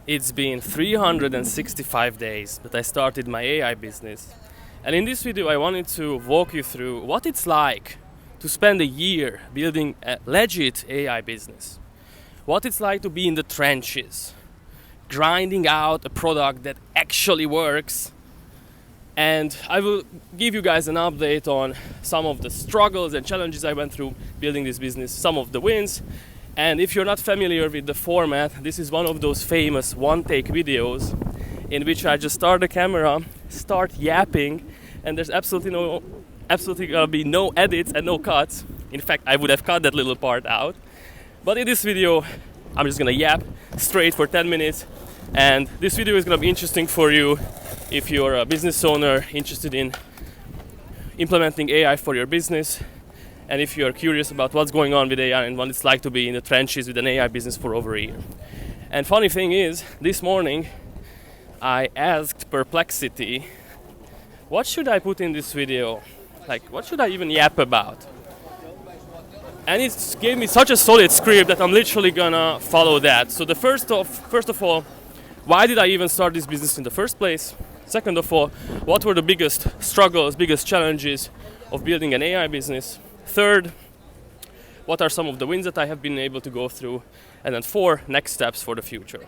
It's been 365 days that I started my AI business. And in this video, I wanted to walk you through what it's like to spend a year building a legit AI business. What it's like to be in the trenches, grinding out a product that actually works. And I will give you guys an update on some of the struggles and challenges I went through building this business, some of the wins. And if you're not familiar with the format, this is one of those famous one-take videos in which I just start the camera, start yapping, and there's absolutely gonna be no edits and no cuts. In fact, I would have cut that little part out. But in this video, I'm just gonna yap straight for 10 minutes. And this video is gonna be interesting for you if you're a business owner interested in implementing AI for your business. And if you're curious about what's going on with AI and what it's like to be in the trenches with an AI business for over a year. And funny thing is, this morning I asked Perplexity, what should I put in this video? Like, what should I even yap about? And it gave me such a solid script that I'm literally gonna follow that. So first of all, why did I even start this business in the first place? Second of all, what were the biggest struggles, biggest challenges of building an AI business? Third, what are some of the wins that I have been able to go through? And then four, next steps for the future.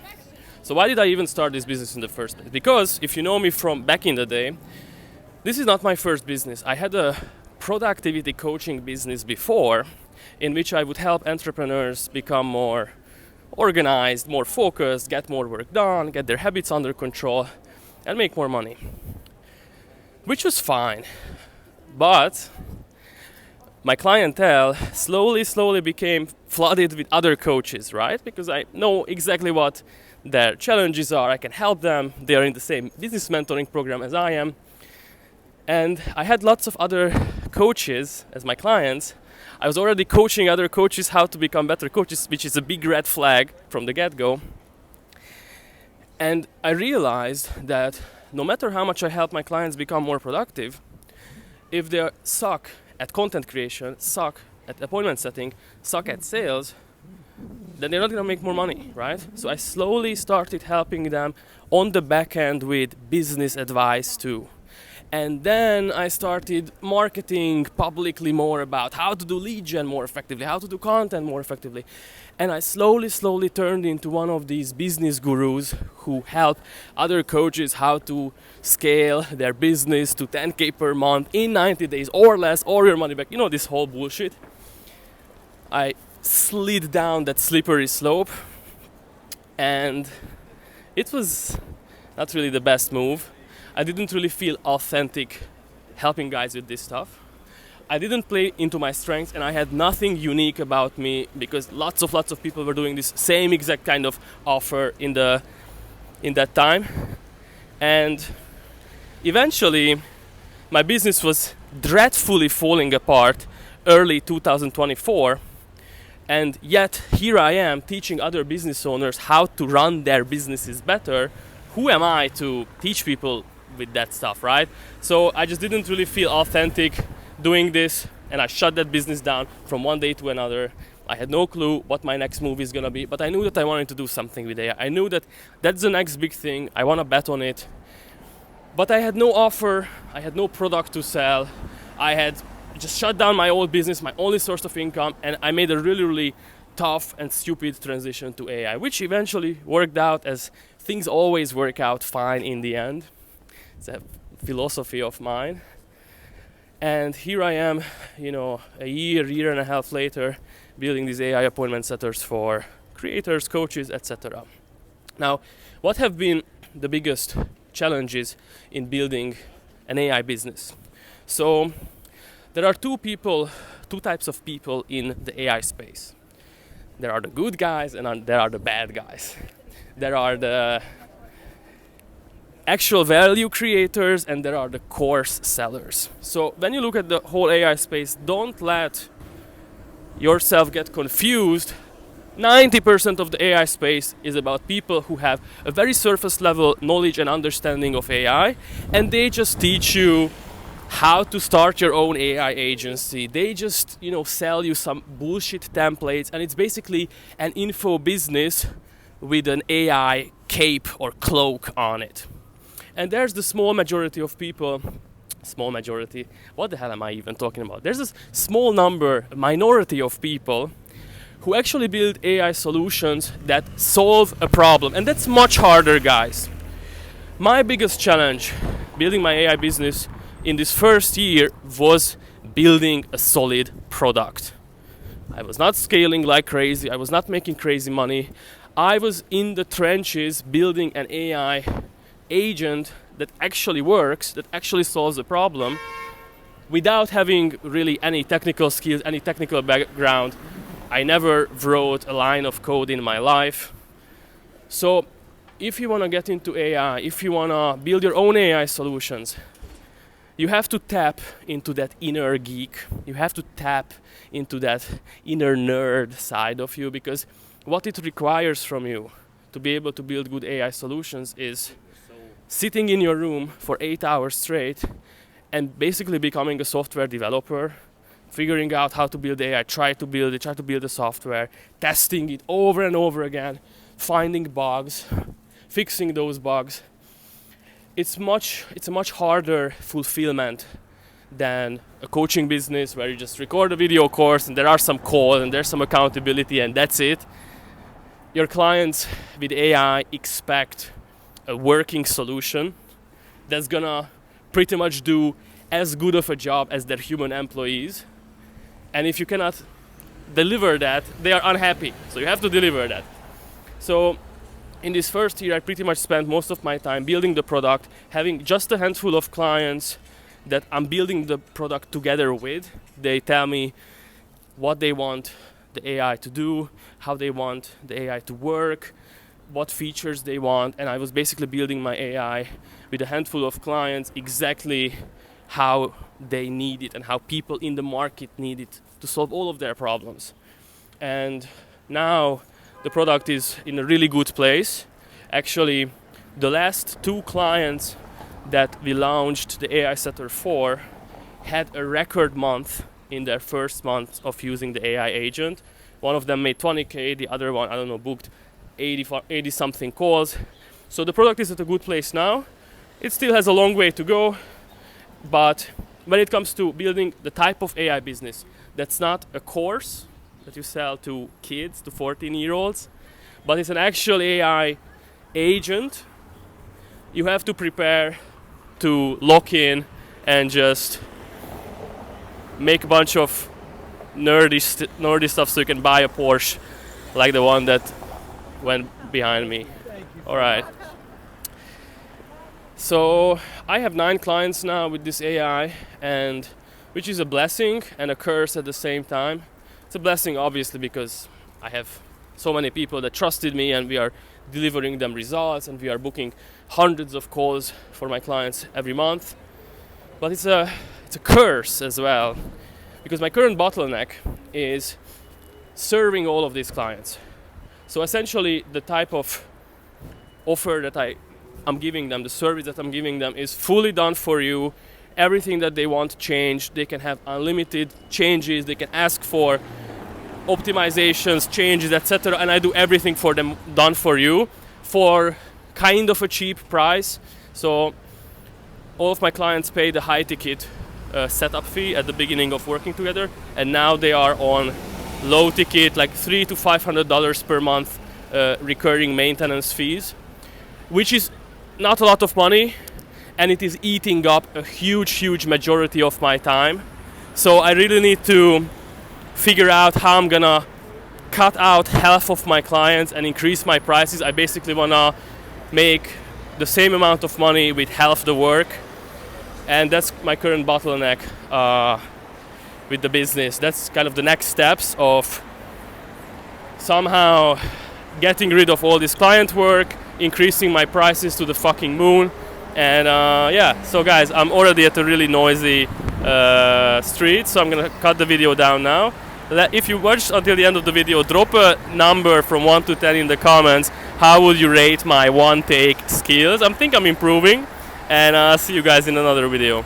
So why did I even start this business in the first place? Because if you know me from back in the day, this is not my first business. I had a productivity coaching business before in which I would help entrepreneurs become more organized, more focused, get more work done, get their habits under control, and make more money. Which was fine. But my clientele slowly became flooded with other coaches, right? Because I know exactly what their challenges are. I can help them. They are in the same business mentoring program as I am. And I had lots of other coaches as my clients. I was already coaching other coaches how to become better coaches, which is a big red flag from the get-go. And I realized that no matter how much I help my clients become more productive, if they suck at content creation, suck at appointment setting, suck at sales, then they're not gonna make more money, right? So I slowly started helping them on the back end with business advice too. And then I started marketing publicly more about how to do lead gen more effectively, how to do content more effectively. And I slowly turned into one of these business gurus who help other coaches how to scale their business to 10K per month in 90 days or less, or your money back. You know, this whole bullshit. I slid down that slippery slope, and it was not really the best move. I didn't really feel authentic helping guys with this stuff. I didn't play into my strengths, and I had nothing unique about me because lots of people were doing this same exact kind of offer in that time. And eventually my business was dreadfully falling apart early 2024, and yet here I am teaching other business owners how to run their businesses better. Who am I to teach people with that stuff, right? So I just didn't really feel authentic doing this, and I shut that business down from one day to another. I had no clue what my next move is gonna be, but I knew that I wanted to do something with AI. I knew that that's the next big thing. I wanna bet on it. But I had no offer, I had no product to sell. I had just shut down my old business, my only source of income, and I made a really tough and stupid transition to AI, which eventually worked out, as things always work out fine in the end. It's a philosophy of mine. And here I am, a year and a half later, building these AI appointment setters for creators, coaches, etc. Now, what have been the biggest challenges in building an AI business? So there are two types of people in the AI space. There are the good guys and there are the bad guys. There are the actual value creators and there are the course sellers. So when you look at the whole AI space, don't let yourself get confused. 90% of the AI space is about people who have a very surface level knowledge and understanding of AI, and they just teach you how to start your own AI agency. They just, sell you some bullshit templates, and it's basically an info business with an AI cape or cloak on it. And there's the small majority of people, small majority, what the hell am I even talking about? There's this small minority of people who actually build AI solutions that solve a problem. And that's much harder, guys. My biggest challenge building my AI business in this first year was building a solid product. I was not scaling like crazy. I was not making crazy money. I was in the trenches building an AI agent that actually works, that actually solves a problem without having really any technical skills, any technical background. I never wrote a line of code in my life. So if you want to get into AI, if you want to build your own AI solutions, you have to tap into that inner geek. You have to tap into that inner nerd side of you, because what it requires from you to be able to build good AI solutions is sitting in your room for 8 hours straight and basically becoming a software developer, figuring out how to build AI, try to build the software, testing it over and over again, finding bugs, fixing those bugs. It's a much harder fulfillment than a coaching business where you just record a video course and there are some calls and there's some accountability and that's it. Your clients with AI expect a working solution that's gonna pretty much do as good of a job as their human employees. And if you cannot deliver that, they are unhappy. So you have to deliver that. So in this first year, I pretty much spent most of my time building the product, having just a handful of clients that I'm building the product together with. They tell me what they want the AI to do, how they want the AI to work, what features they want, and I was basically building my AI with a handful of clients exactly how they need it and how people in the market need it to solve all of their problems. And now the product is in a really good place. Actually, the last 2 clients that we launched the AI Setter for had a record month in their first month of using the AI agent. One of them made 20K, the other one, booked 80 something calls. So the product is at a good place now. It still has a long way to go, but when it comes to building the type of AI business that's not a course that you sell to kids, to 14-year-olds, but it's an actual AI agent, you have to prepare to lock in and just make a bunch of nerdy stuff so you can buy a Porsche like the one that went behind me. All right. So I have 9 clients now with this AI, and which is a blessing and a curse at the same time. It's a blessing obviously because I have so many people that trusted me and we are delivering them results and we are booking hundreds of calls for my clients every month. But it's a curse as well, because my current bottleneck is serving all of these clients. So essentially the type of offer that I'm giving them, the service that I'm giving them is fully done for you. Everything that they want changed, they can have unlimited changes, they can ask for optimizations, changes, etc. And I do everything for them done for you for kind of a cheap price. So all of my clients pay the high ticket setup fee at the beginning of working together, and now they are on low ticket, like $300 to $500 per month recurring maintenance fees, which is not a lot of money, and it is eating up a huge majority of my time. So I really need to figure out how I'm gonna cut out half of my clients and increase my prices. I basically wanna make the same amount of money with half the work, and that's my current bottleneck with the business. That's kind of the next steps of somehow getting rid of all this client work, increasing my prices to the fucking moon. And so guys, I'm already at a really noisy street, so I'm gonna cut the video down now. If you watched until the end of the video, drop a number from 1 to 10 in the comments. How would you rate my one take skills? I think I'm improving, and see you guys in another video.